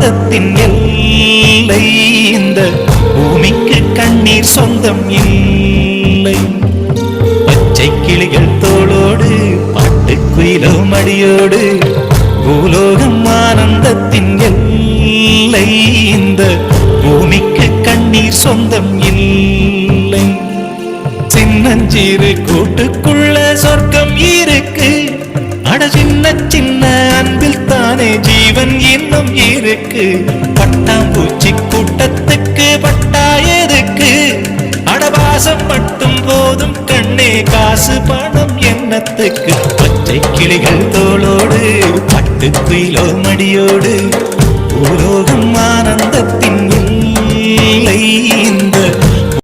ஆனந்தத்தின் எல்லை. இந்த பூமிக்கு கண்ணீர் சொந்தம் இல்லை. பச்சை கிளிகள் தோளோடு பாட்டுக்குயிலோ மடியோடு பூலோகம் ஆனந்தத்தின் எல்லை. இந்த பூமிக்கு கண்ணீர் சொந்தம் இல்லை. சின்னஞ்சீரு கூட்டுக்குள்ள சொர்க்கம் இருக்கு. அட சின்ன சின்ன அன்பில் தானே ஜீவன் இன்னும் இருக்கு. பட்டாம்பூச்சி கூட்டத்துக்கு பட்டா எதுக்கு? அடவாசம் மட்டும் போதும் கண்ணே, காசு பணம் என்னத்துக்கு? பச்சை கிளிகள் தோளோடு பட்டுக்குயிலோ மடியோடு பூலோகம் ஆனந்தத்தின் இல்லை.